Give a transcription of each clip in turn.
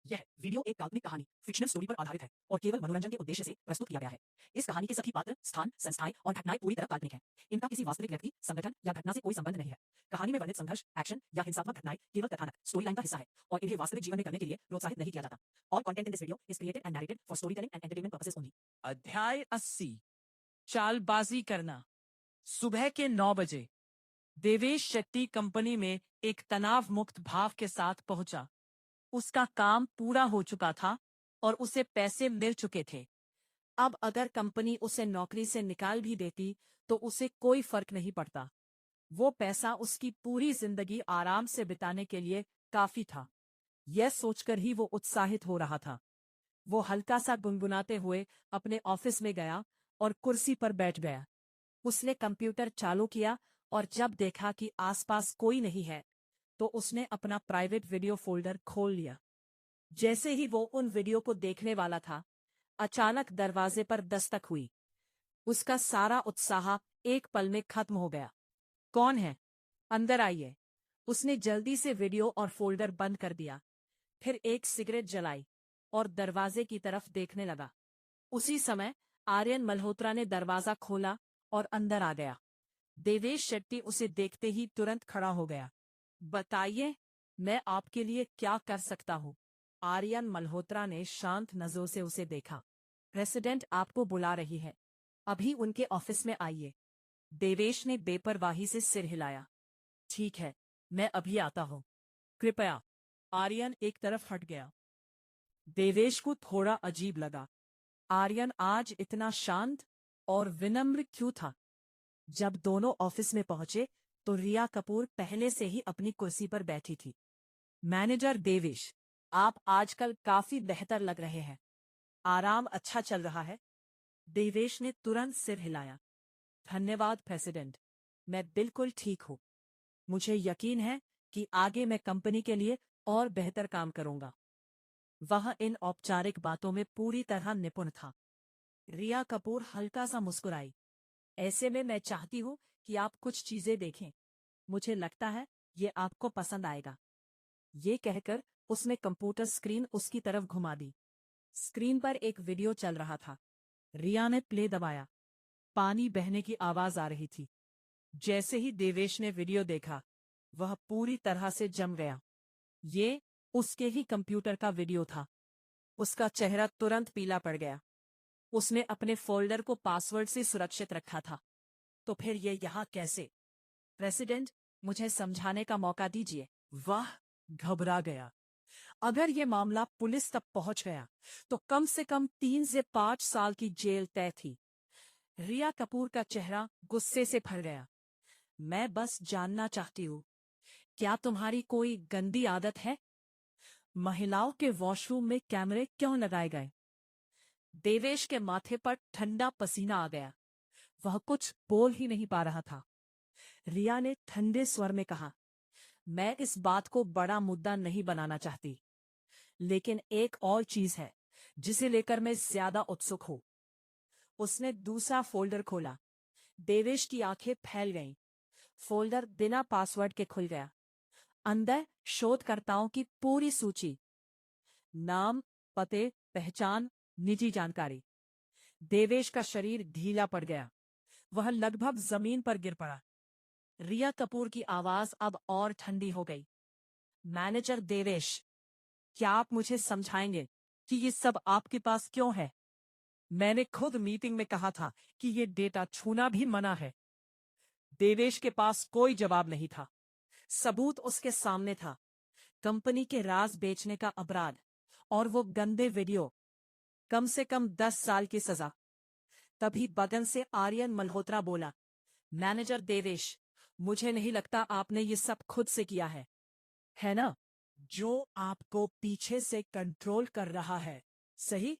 यह वीडियो एक काल्पनिक कहानी फिक्शनल स्टोरी पर आधारित है और केवल मनोरंजन के उद्देश्य से प्रस्तुत किया गया है। इस कहानी के सभी पात्र, स्थान, संस्थाएं और घटनाएं पूरी तरह काल्पनिक हैं। इनका किसी वास्तविक व्यक्ति, संगठन या घटना से कोई संबंध नहीं है। कहानी में वर्णित संघर्ष, एक्शन या हिंसात्मक घटनाएं केवल कथानक, स्टोरी लाइन का हिस्सा है और इन्हें वास्तविक जीवन में करने के लिए प्रोत्साहित नहीं किया जाता। All content in this video is created and narrated for storytelling and entertainment purposes only. अध्याय 80 चालबाजी करना। सुबह के 9 बजे देवेश शेट्टी कंपनी में एक तनाव मुक्त भाव के साथ पहुंचा। उसका काम पूरा हो चुका था और उसे पैसे मिल चुके थे। अब अगर कंपनी उसे नौकरी से निकाल भी देती तो उसे कोई फर्क नहीं पड़ता। वो पैसा उसकी पूरी जिंदगी आराम से बिताने के लिए काफी था। यह सोचकर ही वो उत्साहित हो रहा था। वो हल्का सा गुनगुनाते हुए अपने ऑफिस में गया और कुर्सी पर बैठ गया। उसने कंप्यूटर चालू किया और जब देखा कि आसपास कोई नहीं है तो उसने अपना प्राइवेट वीडियो फोल्डर खोल लिया। जैसे ही वो उन वीडियो को देखने वाला था, अचानक दरवाजे पर दस्तक हुई। उसका सारा उत्साह एक पल में खत्म हो गया। कौन है? अंदर आइए। उसने जल्दी से वीडियो और फोल्डर बंद कर दिया। फिर एक सिगरेट जलाई और दरवाजे की तरफ देखने लगा। उसी समय आर्यन मल्होत्रा ने दरवाजा खोला और अंदर आ गया। देवेश शेट्टी उसे देखते ही तुरंत खड़ा हो गया। बताइए, मैं आपके लिए क्या कर सकता हूँ? आर्यन मल्होत्रा ने शांत नजरों से उसे देखा। प्रेसिडेंट आपको बुला रही है, अभी उनके ऑफिस में आइए। देवेश ने बेपरवाही से सिर हिलाया। ठीक है, मैं अभी आता हूँ। कृपया। आर्यन एक तरफ हट गया। देवेश को थोड़ा अजीब लगा। आर्यन आज इतना शांत और विनम्र क्यों था? जब दोनों ऑफिस में पहुंचे तो रिया कपूर पहले से ही अपनी कुर्सी पर बैठी थी। मैनेजर देवेश, आप आजकल काफी बेहतर लग रहे हैं। आराम अच्छा चल रहा है? देवेश ने तुरंत सिर हिलाया। धन्यवाद प्रेसिडेंट, मैं बिल्कुल ठीक हूँ। मुझे यकीन है कि आगे मैं कंपनी के लिए और बेहतर काम करूंगा। वह इन औपचारिक बातों में पूरी तरह निपुण था। रिया कपूर हल्का सा मुस्कुराई। ऐसे में मैं चाहती हूँ कि आप कुछ चीजें देखें। मुझे लगता है ये आपको पसंद आएगा। ये कहकर उसने कंप्यूटर स्क्रीन उसकी तरफ घुमा दी। स्क्रीन पर एक वीडियो चल रहा था। रिया ने प्ले दबाया। पानी बहने की आवाज आ रही थी। जैसे ही देवेश ने वीडियो देखा, वह पूरी तरह से जम गया। ये उसके ही कंप्यूटर का वीडियो था। उसका चेहरा तुरंत पीला पड़ गया। उसने अपने फोल्डर को पासवर्ड से सुरक्षित रखा था। तो फिर ये यहाँ कैसे? प्रेसिडेंट, मुझे समझाने का मौका दीजिए। वह घबरा गया। अगर ये मामला पुलिस तक पहुंच गया तो कम से कम 3 से 5 साल की जेल तय थी। रिया कपूर का चेहरा गुस्से से भर गया। मैं बस जानना चाहती हूँ, क्या तुम्हारी कोई गंदी आदत है? महिलाओं के वॉशरूम में कैमरे क्यों लगाए गए? देवेश के माथे पर ठंडा पसीना आ गया। वह कुछ बोल ही नहीं पा रहा था। रिया ने ठंडे स्वर में कहा, मैं इस बात को बड़ा मुद्दा नहीं बनाना चाहती, लेकिन एक और चीज है जिसे लेकर मैं ज्यादा उत्सुक हूं। उसने दूसरा फोल्डर खोला। देवेश की आंखें फैल गईं। फोल्डर बिना पासवर्ड के खुल गया। अंदर शोधकर्ताओं की पूरी सूची। नाम, पते, पहचान, निजी जानकारी। देवेश का शरीर ढीला पड़ गया। वह लगभग जमीन पर गिर पड़ा। रिया कपूर की आवाज अब और ठंडी हो गई। मैनेजर देवेश, क्या आप मुझे समझाएंगे कि ये सब आपके पास क्यों है? मैंने खुद मीटिंग में कहा था कि ये डेटा छूना भी मना है। देवेश के पास कोई जवाब नहीं था। सबूत उसके सामने था। कंपनी के राज बेचने का अपराध और वो गंदे वीडियो। कम से कम 10 साल की सजा। तभी बगल से आर्यन मल्होत्रा बोला, मैनेजर देवेश, मुझे नहीं लगता आपने ये सब खुद से किया है ना? जो आपको पीछे से कंट्रोल कर रहा है, सही?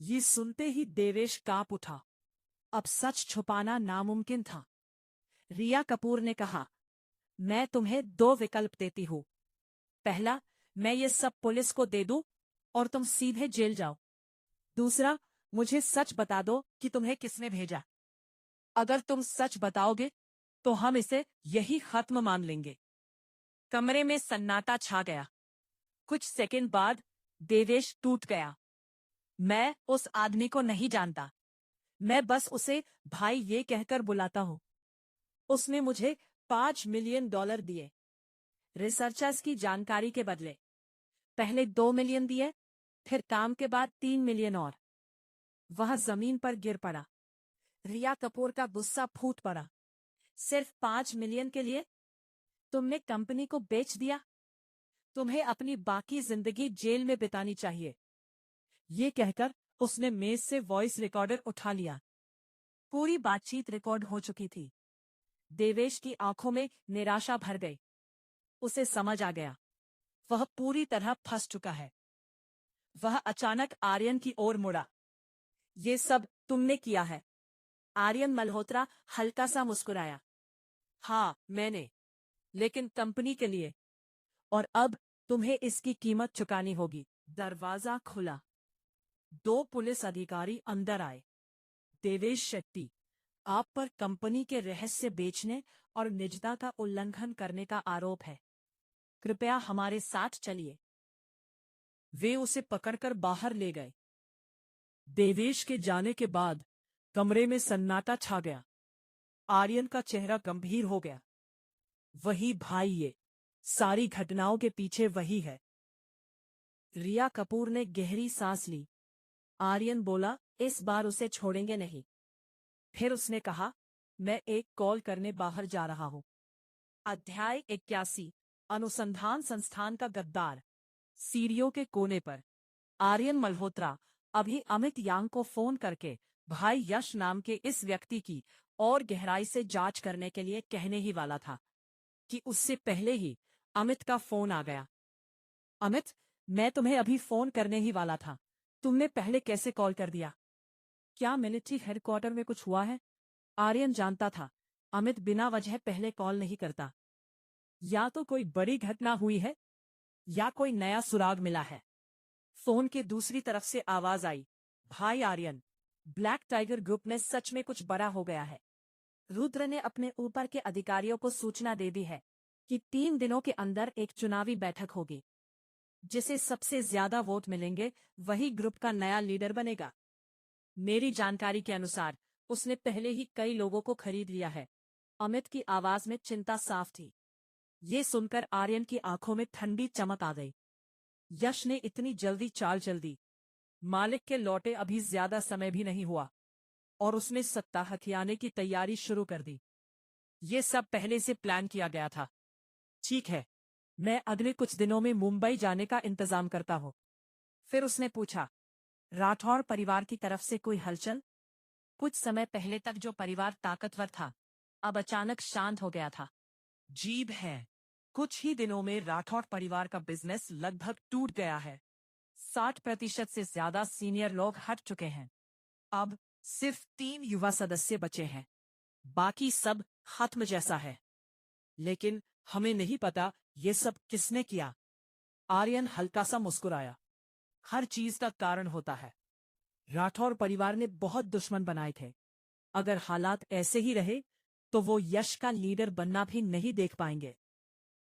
ये सुनते ही देवेश कांप उठा। अब सच छुपाना नामुमकिन था। रिया कपूर ने कहा, मैं तुम्हें 2 विकल्प देती हूँ। पहला, मैं ये सब पुलिस को दे दूं और तुम सीधे जेल जाओ। दूसरा, मुझे सच बता दो कि तुम्हें किसने भेजा। अगर तुम सच बताओगे तो हम इसे यही खत्म मान लेंगे। कमरे में सन्नाटा छा गया। कुछ सेकंड बाद देवेश टूट गया। मैं उस आदमी को नहीं जानता। मैं बस उसे भाई ये कहकर बुलाता हूँ। उसने मुझे $5 मिलियन दिए, रिसर्चर्स की जानकारी के बदले। पहले 2 मिलियन दिए, फिर काम के बाद 3 मिलियन और। वह जमीन पर गिर पड़ा। रिया कपूर का गुस्सा फूट पड़ा। सिर्फ 5 मिलियन के लिए तुमने कंपनी को बेच दिया? तुम्हें अपनी बाकी जिंदगी जेल में बितानी चाहिए। ये कहकर उसने मेज से वॉइस रिकॉर्डर उठा लिया। पूरी बातचीत रिकॉर्ड हो चुकी थी। देवेश की आंखों में निराशा भर गई। उसे समझ आ गया, वह पूरी तरह फंस चुका है। वह अचानक आर्यन की ओर मुड़ा। ये सब तुमने किया है? आर्यन मल्होत्रा हल्का सा मुस्कुराया। हाँ, मैंने, लेकिन कंपनी के लिए। और अब तुम्हें इसकी कीमत चुकानी होगी। दरवाजा खुला। 2 पुलिस अधिकारी अंदर आए। देवेश शेट्टी, आप पर कंपनी के रहस्य बेचने और निजता का उल्लंघन करने का आरोप है। कृपया हमारे साथ चलिए। वे उसे पकड़कर बाहर ले गए। देवेश के जाने के बाद कमरे में सन्नाटा छा गया। आर्यन का चेहरा गंभीर हो गया। वही भाई, ये सारी घटनाओं के पीछे वही है। रिया कपूर ने गहरी सांस ली। आर्यन बोला, इस बार उसे छोड़ेंगे नहीं। फिर उसने कहा, मैं एक कॉल करने बाहर जा रहा हूं। अध्याय 81। अनुसंधान संस्थान का गद्दार। सीढ़ियों के कोने पर आर्यन मल्होत्रा अभी अमित यांग को फोन करके भाई यश नाम के इस व्यक्ति की और गहराई से जांच करने के लिए कहने ही वाला था कि उससे पहले ही अमित का फोन आ गया। अमित, मैं तुम्हें अभी फोन करने ही वाला था। तुमने पहले कैसे कॉल कर दिया? क्या मिलिट्री हेडक्वार्टर में कुछ हुआ है? आर्यन जानता था अमित बिना वजह पहले कॉल नहीं करता। या तो कोई बड़ी घटना हुई है या कोई नया सुराग मिला है। फोन के दूसरी तरफ से आवाज आई, भाई आर्यन, ब्लैक टाइगर ग्रुप में सच में कुछ बड़ा हो गया है। रुद्र ने अपने ऊपर के अधिकारियों को सूचना दे दी है कि 3 दिनों के अंदर एक चुनावी बैठक होगी। जिसे सबसे ज्यादा वोट मिलेंगे वही ग्रुप का नया लीडर बनेगा। मेरी जानकारी के अनुसार उसने पहले ही कई लोगों को खरीद लिया है। अमित की आवाज में चिंता साफ थी। ये सुनकर आर्यन की आंखों में ठंडी चमक आ गई। यश ने इतनी जल्दी चाल चल दी। मालिक के लौटे अभी ज्यादा समय भी नहीं हुआ और उसने सत्ता हथियाने की तैयारी शुरू कर दी। ये सब पहले से प्लान किया गया था। ठीक है, मैं अगले कुछ दिनों में मुंबई जाने का इंतजाम करता हूँ। फिर उसने पूछा, राठौर परिवार की तरफ से कोई हलचल? कुछ समय पहले तक जो परिवार ताकतवर था, अब अचानक शांत हो गया था। जीब है, कुछ ही दिनों में राठौर परिवार का बिजनेस लगभग टूट गया है। 60% से ज्यादा सीनियर लोग हट चुके हैं। अब सिर्फ 3 युवा सदस्य बचे हैं। बाकी सब खत्म जैसा है। लेकिन हमें नहीं पता ये सब किसने किया। आर्यन हल्का सा मुस्कुराया। हर चीज का कारण होता है। राठौर परिवार ने बहुत दुश्मन बनाए थे। अगर हालात ऐसे ही रहे तो वो यश का लीडर बनना भी नहीं देख पाएंगे।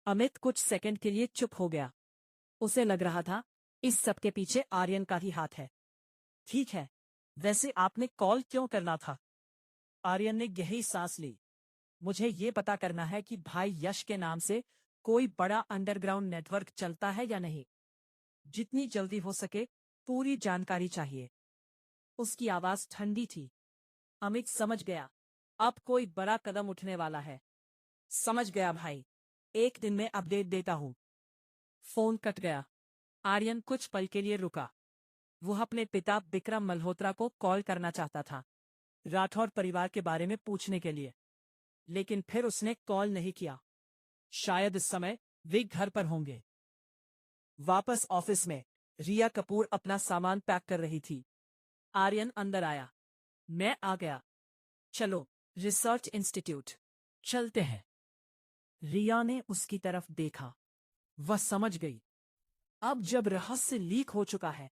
अमित कुछ सेकंड के लिए चुप हो गया। उसे लग रहा था इस सब के पीछे आर्यन का ही हाथ है। ठीक है, वैसे आपने कॉल क्यों करना था? आर्यन ने गहरी सांस ली। मुझे ये पता करना है कि भाई यश के नाम से कोई बड़ा अंडरग्राउंड नेटवर्क चलता है या नहीं। जितनी जल्दी हो सके पूरी जानकारी चाहिए। उसकी आवाज ठंडी थी। अमित समझ गया, अब कोई बड़ा कदम उठने वाला है। समझ गया भाई, एक दिन में अपडेट देता हूँ। फोन कट गया। आर्यन कुछ पल के लिए रुका। वह अपने पिता विक्रम मल्होत्रा को कॉल करना चाहता था, राठौर परिवार के बारे में पूछने के लिए। लेकिन फिर उसने कॉल नहीं किया। शायद इस समय वे घर पर होंगे। वापस ऑफिस में रिया कपूर अपना सामान पैक कर रही थी। आर्यन अंदर आया। मैं आ गया। चलो, रिसर्च इंस्टीट्यूट चलते हैं। रिया ने उसकी तरफ देखा। वह समझ गई, अब जब रहस्य लीक हो चुका है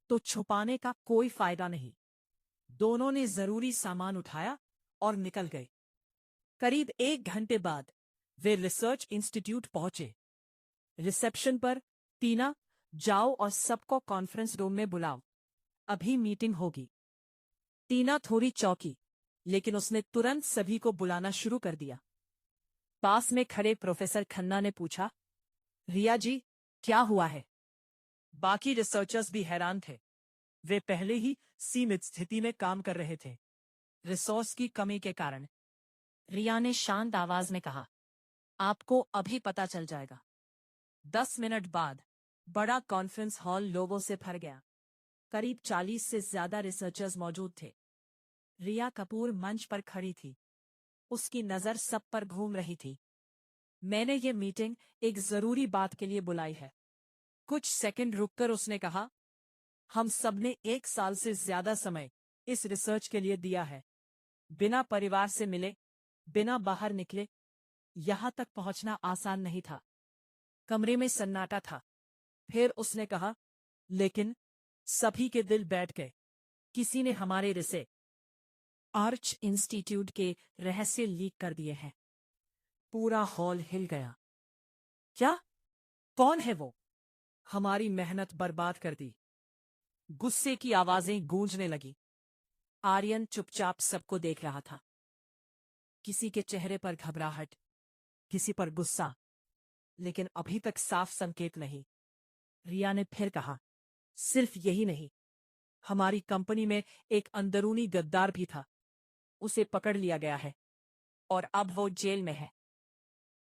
तो छुपाने का कोई फायदा नहीं। दोनों ने जरूरी सामान उठाया और निकल गए। करीब 1 घंटे बाद वे रिसर्च इंस्टीट्यूट पहुंचे। रिसेप्शन पर टीना, जाओ और सबको कॉन्फ्रेंस रूम में बुलाओ, अभी मीटिंग होगी। टीना थोड़ी चौंकी, लेकिन उसने तुरंत सभी को बुलाना शुरू कर दिया। पास में खड़े प्रोफेसर खन्ना ने पूछा, रिया जी, क्या हुआ है? बाकी रिसर्चर्स भी हैरान थे। वे पहले ही सीमित स्थिति में काम कर रहे थे, रिसोर्स की कमी के कारण। रिया ने शांत आवाज में कहा, आपको अभी पता चल जाएगा। 10 मिनट बाद बड़ा कॉन्फ्रेंस हॉल लोगों से भर गया। करीब 40 से ज्यादा रिसर्चर्स मौजूद थे। रिया कपूर मंच पर खड़ी थी। उसकी नजर सब पर घूम रही थी। मैंने ये मीटिंग एक जरूरी बात के लिए बुलाई है। कुछ सेकंड रुककर उसने कहा, हम सबने 1 साल से ज्यादा समय इस रिसर्च के लिए दिया है। बिना परिवार से मिले, बिना बाहर निकले, यहां तक पहुंचना आसान नहीं था। कमरे में सन्नाटा था। फिर उसने कहा, लेकिन सभी के दिल बैठ गए। किसी ने हमारे रिसर्च आर्च इंस्टीट्यूट के रहस्य लीक कर दिए हैं। पूरा हॉल हिल गया। क्या? कौन है वो? हमारी मेहनत बर्बाद कर दी। गुस्से की आवाजें गूंजने लगी। आर्यन चुपचाप सबको देख रहा था। किसी के चेहरे पर घबराहट, किसी पर गुस्सा, लेकिन अभी तक साफ संकेत नहीं। रिया ने फिर कहा, सिर्फ यही नहीं, हमारी कंपनी में एक अंदरूनी गद्दार भी था। उसे पकड़ लिया गया है और अब वो जेल में है।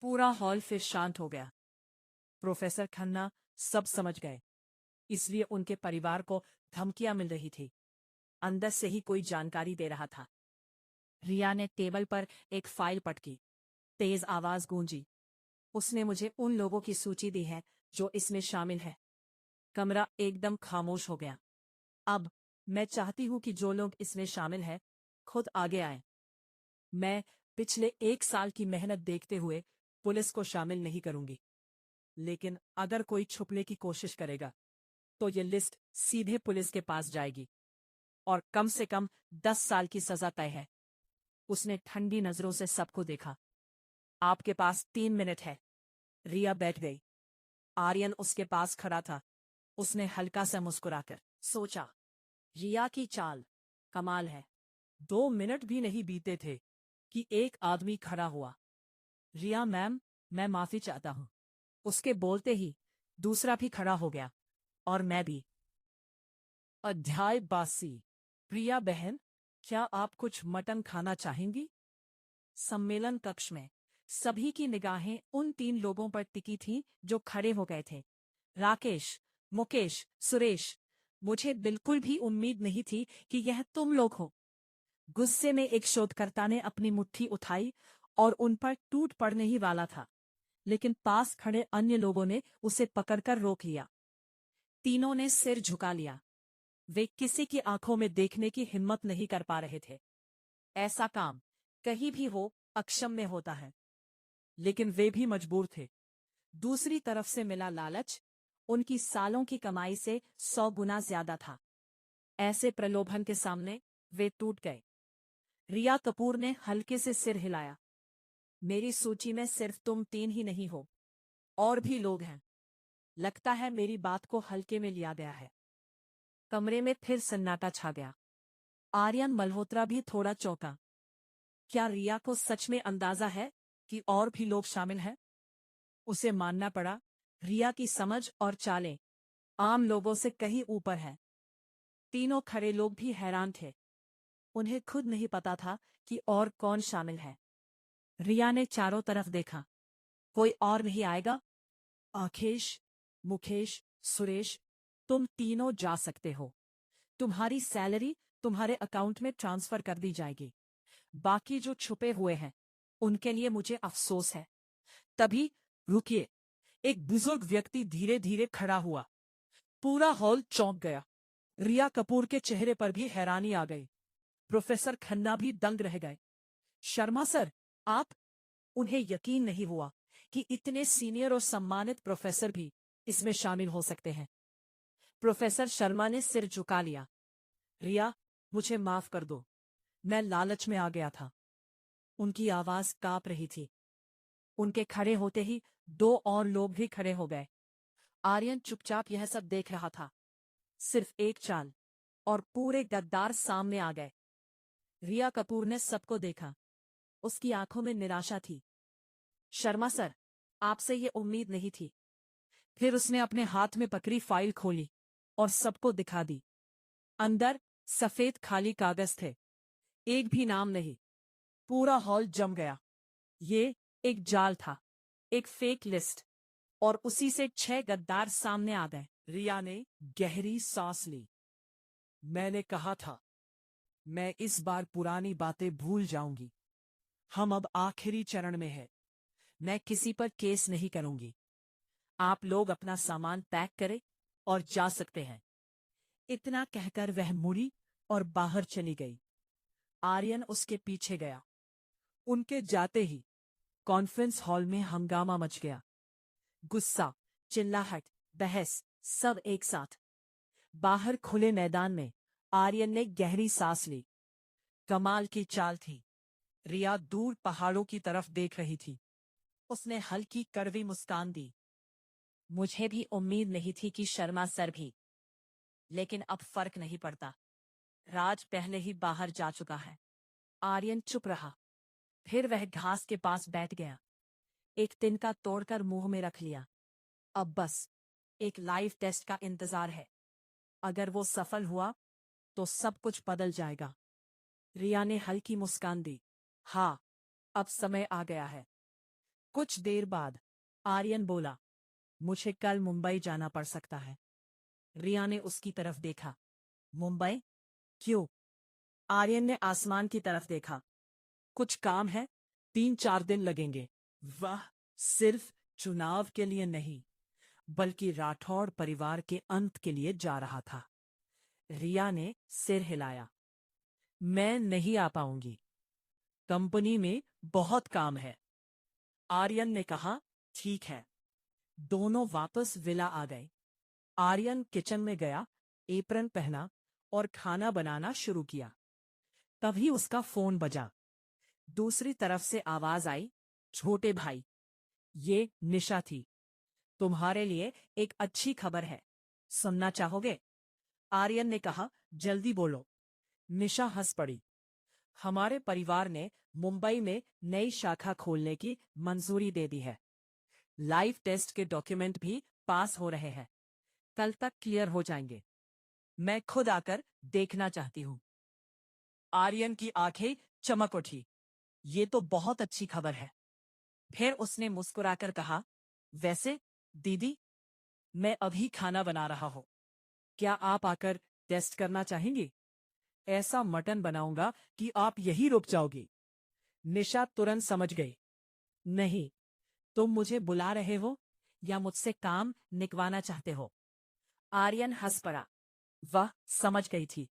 पूरा हॉल फिर शांत हो गया। प्रोफेसर खन्ना सब समझ गए, इसलिए उनके परिवार को धमकियां मिल रही थी। अंदर से ही कोई जानकारी दे रहा था। रिया ने टेबल पर एक फाइल पटकी। तेज आवाज गूंजी, उसने मुझे उन लोगों की सूची दी है जो इसमें शामिल है। कमरा एकदम खामोश हो गया। अब मैं चाहती हूं कि जो लोग इसमें शामिल हैं, खुद आगे आए। मैं पिछले 1 साल की मेहनत देखते हुए पुलिस को शामिल नहीं करूंगी, लेकिन अगर कोई छुपने की कोशिश करेगा, तो ये लिस्ट सीधे पुलिस के पास जाएगी और कम से कम 10 साल की सजा तय है। उसने ठंडी नजरों से सबको देखा। आपके पास 3 मिनट है। रिया बैठ गई। आर्यन उसके पास खड़ा था। उसने हल्का सा मुस्कुराकर सोचा, रिया की चाल कमाल है। 2 मिनट भी नहीं बीते थे कि एक आदमी खड़ा हुआ। रिया मैम, मैं माफी चाहता हूं। उसके बोलते ही दूसरा भी खड़ा हो गया, और मैं भी। अध्याय 82। प्रिया बहन, क्या आप कुछ मटन खाना चाहेंगी? सम्मेलन कक्ष में सभी की निगाहें उन 3 लोगों पर टिकी थीं जो खड़े हो गए थे। राकेश, मुकेश, सुरेश। मुझे बिल्कुल भी उम्मीद नहीं थी कि यह तुम लोग हो। गुस्से में एक शोधकर्ता ने अपनी मुट्ठी उठाई और उन पर टूट पड़ने ही वाला था, लेकिन पास खड़े अन्य लोगों ने उसे पकड़कर रोक लिया। तीनों ने सिर झुका लिया। वे किसी की आंखों में देखने की हिम्मत नहीं कर पा रहे थे। ऐसा काम कहीं भी हो अक्षम्य होता है, लेकिन वे भी मजबूर थे। दूसरी तरफ से मिला लालच उनकी सालों की कमाई से 100 गुना ज्यादा था। ऐसे प्रलोभन के सामने वे टूट गए। रिया कपूर ने हल्के से सिर हिलाया। मेरी सूची में सिर्फ तुम 3 ही नहीं हो, और भी लोग हैं। लगता है मेरी बात को हल्के में लिया गया है। कमरे में फिर सन्नाटा छा गया। आर्यन मल्होत्रा भी थोड़ा चौंका। क्या रिया को सच में अंदाजा है कि और भी लोग शामिल हैं? उसे मानना पड़ा, रिया की समझ और चालें आम लोगों से कहीं ऊपर है। तीनों खड़े लोग भी हैरान थे। उन्हें खुद नहीं पता था कि और कौन शामिल है। रिया ने चारों तरफ देखा। कोई और नहीं आएगा? आकेश, मुकेश, सुरेश, तुम तीनों जा सकते हो। तुम्हारी सैलरी तुम्हारे अकाउंट में ट्रांसफर कर दी जाएगी। बाकी जो छुपे हुए हैं, उनके लिए मुझे अफसोस है। तभी रुकिए, एक बुजुर्ग व्यक्ति धीरे धीरे खड़ा हुआ। पूरा हॉल चौंक गया। रिया कपूर के चेहरे पर भी हैरानी आ गई। प्रोफेसर खन्ना भी दंग रह गए। शर्मा सर, आप? उन्हें यकीन नहीं हुआ कि इतने सीनियर और सम्मानित प्रोफेसर भी इसमें शामिल हो सकते हैं। प्रोफेसर शर्मा ने सिर झुका लिया। रिया, मुझे माफ कर दो, मैं लालच में आ गया था। उनकी आवाज कांप रही थी। उनके खड़े होते ही 2 और लोग भी खड़े हो गए। आर्यन चुपचाप यह सब देख रहा था। सिर्फ एक चाल और पूरे गद्दार सामने आ गए। रिया कपूर ने सबको देखा। उसकी आंखों में निराशा थी। शर्मा सर, आपसे ये उम्मीद नहीं थी। फिर उसने अपने हाथ में पकड़ी फाइल खोली और सबको दिखा दी। अंदर सफेद खाली कागज थे, एक भी नाम नहीं। पूरा हॉल जम गया। ये एक जाल था, एक फेक लिस्ट, और उसी से 6 गद्दार सामने आ गए। रिया ने गहरी सांस ली। मैंने कहा था, मैं इस बार पुरानी बातें भूल जाऊंगी। हम अब आखिरी चरण में हैं। मैं किसी पर केस नहीं करूंगी। आप लोग अपना सामान पैक करें और जा सकते हैं। इतना कहकर वह मुड़ी और बाहर चली गई। आर्यन उसके पीछे गया। उनके जाते ही कॉन्फ्रेंस हॉल में हंगामा मच गया। गुस्सा, चिल्लाहट, बहस, सब एक साथ। बाहर खुले मैदान में आर्यन ने गहरी सांस ली। कमाल की चाल थी। रिया दूर पहाड़ों की तरफ देख रही थी। उसने हल्की कड़वी मुस्कान दी। मुझे भी उम्मीद नहीं थी कि शर्मा सर भी, लेकिन अब फर्क नहीं पड़ता। राज पहले ही बाहर जा चुका है। आर्यन चुप रहा। फिर वह घास के पास बैठ गया। एक तिनका तोड़कर मुंह में रख लिया। अब बस एक लाइव टेस्ट का इंतजार है। अगर वो सफल हुआ तो सब कुछ बदल जाएगा। रिया ने हल्की मुस्कान दी। हाँ, अब समय आ गया है। कुछ देर बाद आर्यन बोला, मुझे कल मुंबई जाना पड़ सकता है। रिया ने उसकी तरफ देखा। मुंबई? क्यों? आर्यन ने आसमान की तरफ देखा। कुछ काम है, 3-4 दिन लगेंगे। वाह, सिर्फ चुनाव के लिए नहीं, बल्कि राठौड़ परिवार के अंत के लिए जा रहा था। रिया ने सिर हिलाया। मैं नहीं आ पाऊंगी। कंपनी में बहुत काम है। आर्यन ने कहा, ठीक है। दोनों वापस विला आ गए। आर्यन किचन में गया, एप्रन पहना और खाना बनाना शुरू किया। तभी उसका फोन बजा। दूसरी तरफ से आवाज आई, छोटे भाई, ये निशा थी। तुम्हारे लिए एक अच्छी खबर है, सुनना चाहोगे? आर्यन ने कहा, जल्दी बोलो। निशा हंस पड़ी। हमारे परिवार ने मुंबई में नई शाखा खोलने की मंजूरी दे दी है। लाइव टेस्ट के डॉक्यूमेंट भी पास हो रहे हैं। कल तक क्लियर हो जाएंगे। मैं खुद आकर देखना चाहती हूँ। आर्यन की आंखें चमक उठी। ये तो बहुत अच्छी खबर है। फिर उसने मुस्कुराकर कहा, वैसे दीदी, मैं अभी खाना बना रहा हूँ। क्या आप आकर टेस्ट करना चाहेंगी? ऐसा मटन बनाऊंगा कि आप यही रुक जाओगी। निशा तुरंत समझ गई। नहीं, तुम मुझे बुला रहे हो या मुझसे काम निकवाना चाहते हो? आर्यन हंस पड़ा। वह समझ गई थी।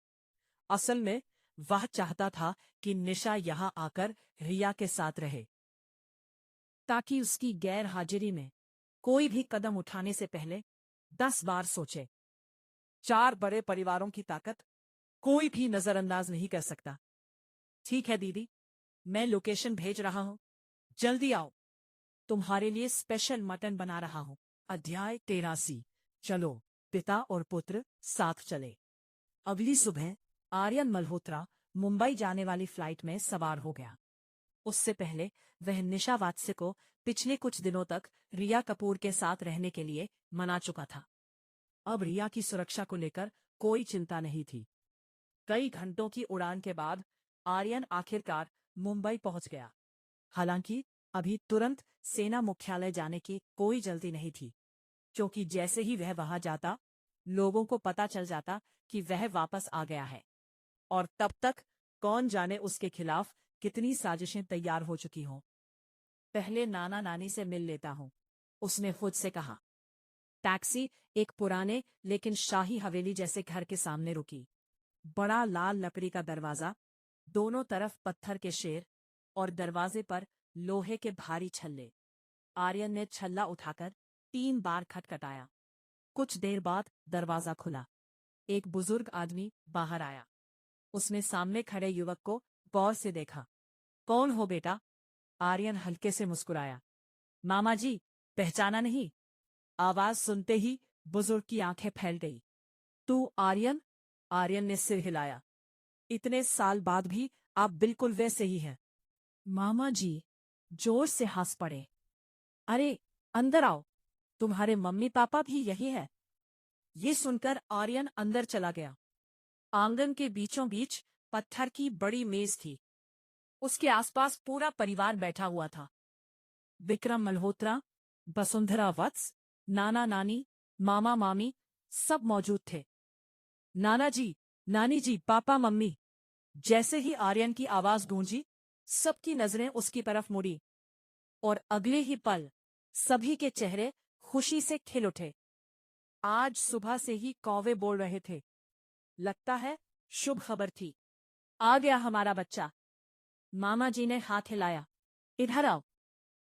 असल में वह चाहता था कि निशा यहां आकर रिया के साथ रहे, ताकि उसकी गैर हाजिरी में कोई भी कदम उठाने से पहले 10 बार सोचे। 4 बड़े परिवारों की ताकत कोई भी नजरअंदाज नहीं कर सकता। ठीक है दीदी, मैं लोकेशन भेज रहा हूँ, जल्दी आओ। तुम्हारे लिए स्पेशल मटन बना रहा हूँ। अध्याय 83। चलो, पिता और पुत्र साथ चले। अगली सुबह आर्यन मल्होत्रा मुंबई जाने वाली फ्लाइट में सवार हो गया। उससे पहले वह निशा वात्स्य को पिछले कुछ दिनों तक रिया कपूर के साथ रहने के लिए मना चुका था। अब रिया की सुरक्षा को लेकर कोई चिंता नहीं थी। कई घंटों की उड़ान के बाद आर्यन आखिरकार मुंबई पहुंच गया। हालांकि अभी तुरंत सेना मुख्यालय जाने की कोई जल्दी नहीं थी, क्योंकि जैसे ही वह वहां जाता, लोगों को पता चल जाता कि वह वापस आ गया है। और तब तक कौन जाने उसके खिलाफ कितनी साजिशें तैयार हो चुकी हों। पहले नाना नानी से मिल लेता हूं, उसने खुद से कहा। टैक्सी एक पुराने लेकिन शाही हवेली जैसे घर के सामने रुकी। बड़ा लाल लकड़ी का दरवाजा, दोनों तरफ पत्थर के शेर और दरवाजे पर लोहे के भारी छल्ले। आर्यन ने छल्ला उठाकर 3 बार खटखटाया। कुछ देर बाद दरवाजा खुला। एक बुजुर्ग आदमी बाहर आया। उसने सामने खड़े युवक को गौर से देखा। कौन हो बेटा? आर्यन हल्के से मुस्कुराया। मामा जी, पहचाना नहीं? आवाज सुनते ही बुजुर्ग की आंखें फैल गई। तू आर्यन? आर्यन ने सिर हिलाया। इतने साल बाद भी आप बिल्कुल वैसे ही हैं। मामा जी जोर से हंस पड़े। अरे अंदर आओ, तुम्हारे मम्मी पापा भी यही है। ये सुनकर आर्यन अंदर चला गया। आंगन के बीचों बीच पत्थर की बड़ी मेज थी। उसके आसपास पूरा परिवार बैठा हुआ था। विक्रम मल्होत्रा, वसुंधरा वत्स, नाना नानी, मामा मामी सब मौजूद थे। नाना जी, नानी जी, पापा मम्मी। जैसे ही आर्यन की आवाज गूंजी, सबकी नजरें उसकी तरफ मुड़ी और अगले ही पल सभी के चेहरे खुशी से खिल उठे। आज सुबह से ही कौवे बोल रहे थे। लगता है शुभ खबर थी। आ गया हमारा बच्चा। मामा जी ने हाथ हिलाया। इधर आओ।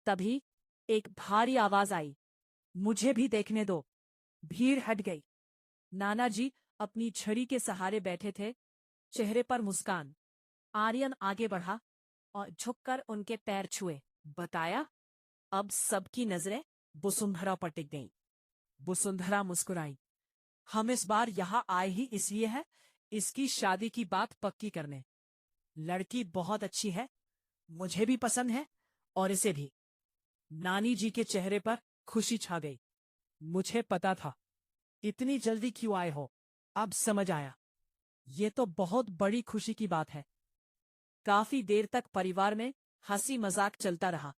तभी एक भारी आवाज आई। मुझे भी देखने दो। भीड़ हट गई। नाना जी अपनी छड़ी के सहारे बैठे थे, चेहरे पर मुस्कान। आर्यन आगे बढ़ा और झुककर उनके पैर छुए। बताया। अब सबकी नजरें वसुंधरा पर टिक गईं। वसुंधरा मुस्कुराई। हम इस बार यहाँ आए ही इसलिए है, इसकी शादी की बात पक्की करने। लड़की बहुत अच्छी है, मुझे भी पसंद है और इसे भी। नानी जी के चेहरे पर खुशी छा गई। मुझे पता था। इतनी जल्दी क्यों आए हो? अब समझ आया। ये तो बहुत बड़ी खुशी की बात है। काफी देर तक परिवार में हंसी मजाक चलता रहा।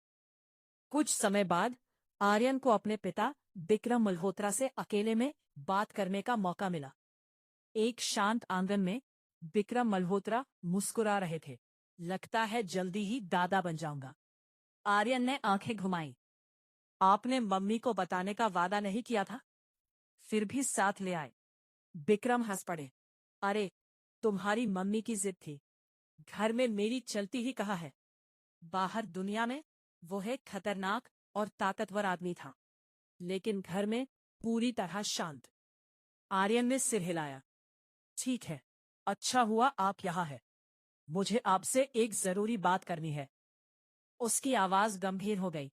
कुछ समय बाद आर्यन को अपने पिता विक्रम मल्होत्रा से अकेले में बात करने का मौका मिला। एक शांत आंगन में विक्रम मल्होत्रा मुस्कुरा रहे थे। लगता है जल्दी ही दादा बन जाऊंगा। आर्यन ने आंखें घुमाई। आपने मम्मी को बताने का वादा नहीं किया था? फिर भी साथ ले आए। विक्रम हंस पड़े। अरे, तुम्हारी मम्मी की जिद थी। घर में मेरी चलती ही कहा है। बाहर दुनिया में वो है खतरनाक और ताकतवर आदमी था, लेकिन घर में पूरी तरह शांत। आर्यन ने सिर हिलाया। ठीक है, अच्छा हुआ आप यहाँ हैं। मुझे आपसे एक जरूरी बात करनी है। उसकी आवाज गंभीर हो गई।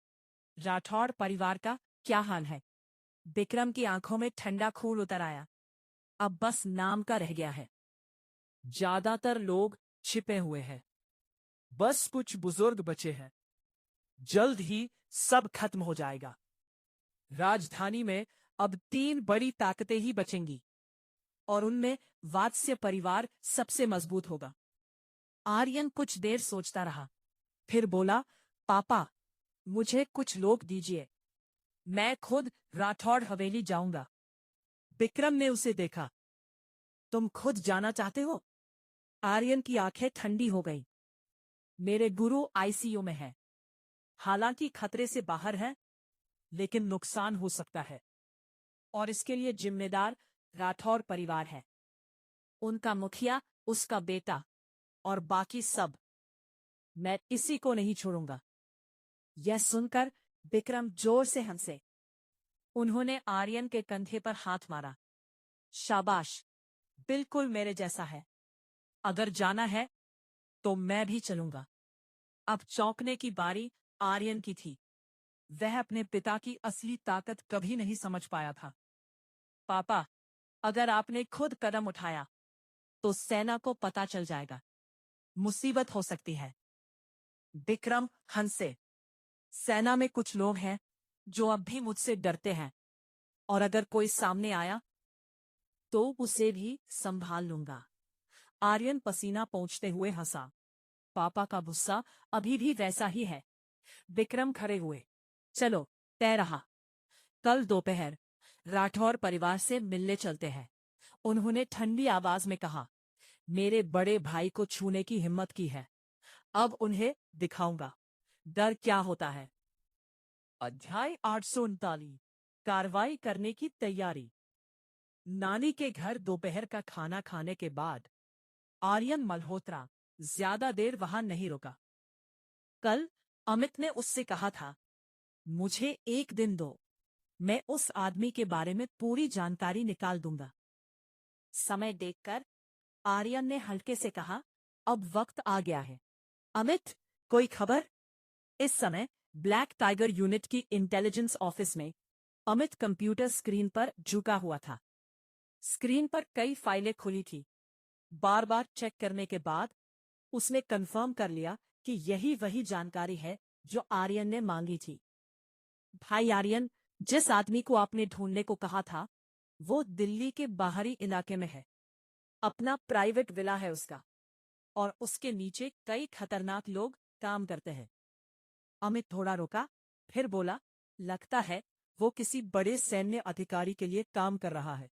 राठौड़ परिवार का क्या हाल है? विक्रम की आंखों में ठंडा खून उतर आया। अब बस नाम का रह गया है। ज्यादातर लोग छिपे हुए हैं। बस कुछ बुजुर्ग बचे हैं। जल्द ही सब खत्म हो जाएगा। राजधानी में अब 3 बड़ी ताकतें ही बचेंगी और उनमें वात्स्य परिवार सबसे मजबूत होगा। आर्यन कुछ देर सोचता रहा, फिर बोला, पापा, मुझे कुछ लोग दीजिए। मैं खुद राठौड़ हवेली जाऊंगा। विक्रम ने उसे देखा। तुम खुद जाना चाहते हो? आर्यन की आंखें ठंडी हो गईं। मेरे गुरु आईसीयू में हैं। हालांकि खतरे से बाहर है, लेकिन नुकसान हो सकता है और इसके लिए जिम्मेदार राठौर परिवार है। उनका मुखिया, उसका बेटा और बाकी सब। मैं इसी को नहीं छोड़ूंगा। यह सुनकर विक्रम जोर से हंसे। उन्होंने आर्यन के कंधे पर हाथ मारा। शाबाश, बिल्कुल मेरे जैसा है। अगर जाना है तो मैं भी चलूंगा। अब चौंकने की बारी आर्यन की थी। वह अपने पिता की असली ताकत कभी नहीं समझ पाया था। पापा, अगर आपने खुद कदम उठाया तो सेना को पता चल जाएगा। मुसीबत हो सकती है। विक्रम हंसे। सेना में कुछ लोग हैं जो अब भी मुझसे डरते हैं, और अगर कोई सामने आया तो उसे भी संभाल लूंगा। आर्यन पसीना पोंछते हुए हंसा। पापा का गुस्सा अभी भी वैसा ही है। विक्रम खड़े हुए। चलो, तय रहा। कल दोपहर राठौर परिवार से मिलने चलते हैं। उन्होंने ठंडी आवाज में कहा। मेरे बड़े भाई को छूने की हिम्मत की है। अब उन्हें दिखाऊंगा डर क्या होता है। अध्याय 839। कार्रवाई करने की तैयारी। नानी के घर दोपहर का खाना खाने के बाद आर्यन मल्होत्रा ज्यादा देर वहां नहीं रुका। कल अमित ने उससे कहा था, मुझे एक दिन दो, मैं उस आदमी के बारे में पूरी जानकारी निकाल दूंगा। समय देखकर आर्यन ने हल्के से कहा, अब वक्त आ गया है। अमित, कोई खबर? इस समय ब्लैक टाइगर यूनिट की इंटेलिजेंस ऑफिस में अमित कंप्यूटर स्क्रीन पर झुका हुआ था। स्क्रीन पर कई फाइलें खुली थी। बार बार चेक करने के बाद उसने कंफर्म कर लिया कि यही वही जानकारी है जो आर्यन ने मांगी थी। भाई आर्यन, जिस आदमी को आपने ढूंढने को कहा था, वो दिल्ली के बाहरी इलाके में है। अपना प्राइवेट विला है उसका, और उसके नीचे कई खतरनाक लोग काम करते हैं। अमित थोड़ा रुका, फिर बोला, लगता है वो किसी बड़े सैन्य अधिकारी के लिए काम कर रहा है।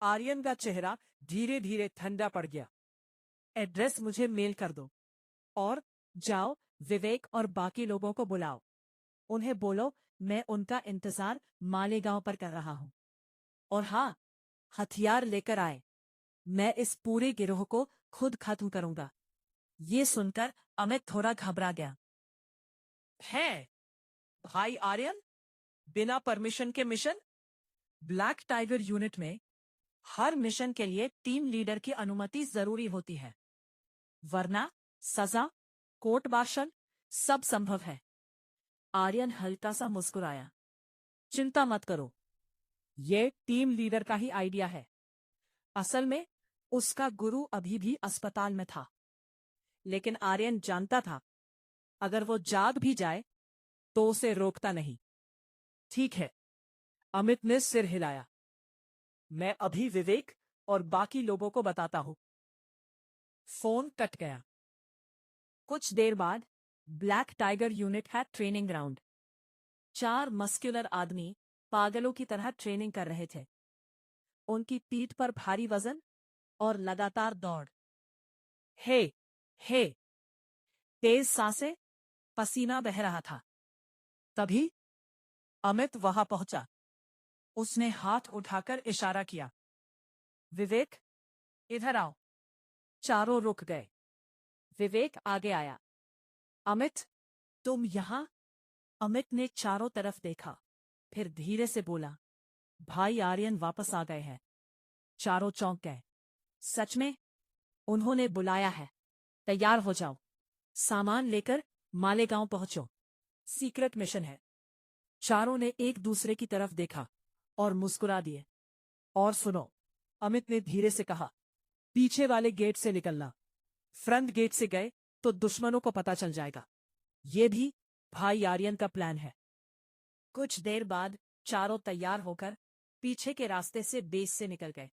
आर्यन का चेहरा धीरे धीरे ठंडा पड़ गया। एड्रेस मुझे मेल कर दो, और जाओ विवेक और बाकी लोगों को बुलाओ। उन्हें बोलो मैं उनका इंतजार मालेगांव पर कर रहा हूं। और हाँ, हथियार लेकर आए। मैं इस पूरे गिरोह को खुद खत्म करूंगा। ये सुनकर अमित थोड़ा घबरा गया। है भाई आर्यन, बिना परमिशन के मिशन? ब्लैक टाइगर यूनिट में हर मिशन के लिए टीम लीडर की अनुमति जरूरी होती है, वरना सजा, कोर्ट मार्शल सब संभव है। आर्यन हल्का सा मुस्कुराया। चिंता मत करो, ये टीम लीडर का ही आइडिया है। असल में उसका गुरु अभी भी अस्पताल में था, लेकिन आर्यन जानता था अगर वो जाग भी जाए तो उसे रोकता नहीं। ठीक है, अमित ने सिर हिलाया। मैं अभी विवेक और बाकी लोगों को बताता हूं। फोन कट गया। कुछ देर बाद ब्लैक टाइगर यूनिट है ट्रेनिंग ग्राउंड। 4 मस्कुलर आदमी पागलों की तरह ट्रेनिंग कर रहे थे। उनकी पीठ पर भारी वजन और लगातार दौड़। हे हे तेज सांसें, पसीना बह रहा था। तभी अमित वहां पहुंचा। उसने हाथ उठाकर इशारा किया, विवेक, इधर आओ। चारों रुक गए। विवेक आगे आया। अमित, तुम यहां? अमित ने चारों तरफ देखा, फिर धीरे से बोला, भाई आर्यन वापस आ गए हैं। चारों चौंक गए। सच में? उन्होंने बुलाया है। तैयार हो जाओ, सामान लेकर मालेगांव पहुंचो। सीक्रेट मिशन है। चारों ने एक दूसरे की तरफ देखा और मुस्कुरा दिए। और सुनो, अमित ने धीरे से कहा, पीछे वाले गेट से निकलना। फ्रंट गेट से गए तो दुश्मनों को पता चल जाएगा। ये भी भाई आर्यन का प्लान है। कुछ देर बाद चारों तैयार होकर पीछे के रास्ते से बेस से निकल गए।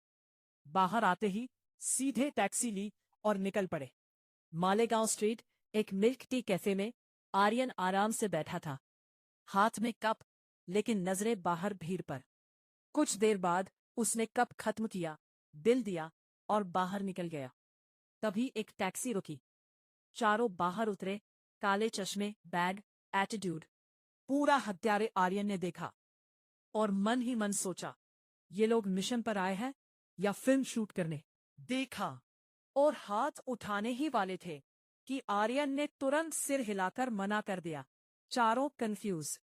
बाहर आते ही सीधे टैक्सी ली और निकल पड़े। मालेगांव स्ट्रीट एक मिल्क टी कैफे में आर्यन आराम से बैठा था, हाथ में कप, लेकिन नजरें बाहर भीड़ पर। कुछ देर बाद उसने कप खत्म किया, बिल दिया और बाहर निकल गया। तभी एक टैक्सी रुकी। चारों बाहर उतरे। काले चश्मे, बैग, एटीट्यूड, पूरा हत्यारे आर्यन ने देखा और मन ही मन सोचा, ये लोग मिशन पर आए हैं या फिल्म शूट करने। देखा और हाथ उठाने ही वाले थे कि आर्यन ने तुरंत सिर हिलाकर मना कर दिया। चारों कंफ्यूज,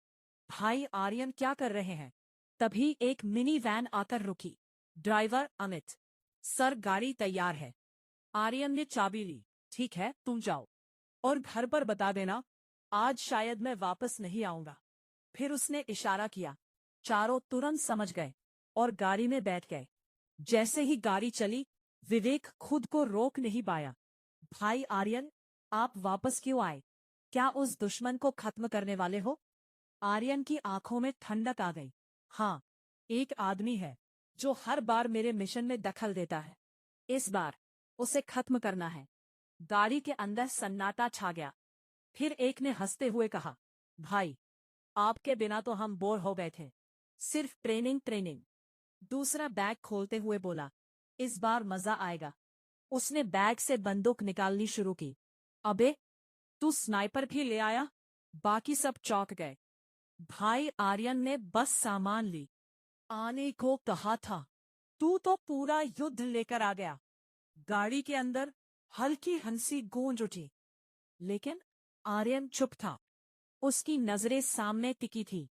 भाई आर्यन क्या कर रहे हैं? तभी एक मिनी वैन आकर रुकी। ड्राइवर अमित, सर गाड़ी तैयार है। आर्यन ने चाबी ली। ठीक है, तुम जाओ और घर पर बता देना आज शायद मैं वापस नहीं आऊंगा। फिर उसने इशारा किया। चारों तुरंत समझ गए और गाड़ी में बैठ गए। जैसे ही गाड़ी चली, विवेक खुद को रोक नहीं पाया। भाई आर्यन, आप वापस क्यों आए? क्या उस दुश्मन को खत्म करने वाले हो? आर्यन की आंखों में ठंडक आ गई। हाँ, एक आदमी है जो हर बार मेरे मिशन में दखल देता है। इस बार उसे खत्म करना है। गाड़ी के अंदर सन्नाटा छा गया। फिर एक ने हंसते हुए कहा, भाई, आपके बिना तो हम बोर हो गए थे। सिर्फ ट्रेनिंग ट्रेनिंग। दूसरा बैग खोलते हुए बोला, इस बार मजा आएगा। उसने बैग से बंदूक निकालनी शुरू की। अबे, तू स्नाइपर भी ले आया? बाकी सब चौंक गए। भाई आर्यन ने बस सामान ली। आने को कहा था, तू तो पूरा युद्ध लेकर आ गया। गाड़ी के अंदर हल्की हंसी गूंज उठी, लेकिन आर्यन चुप था। उसकी नजरें सामने टिकी थी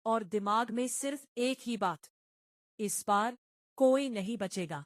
और दिमाग में सिर्फ एक ही बात, इस बार कोई नहीं बचेगा।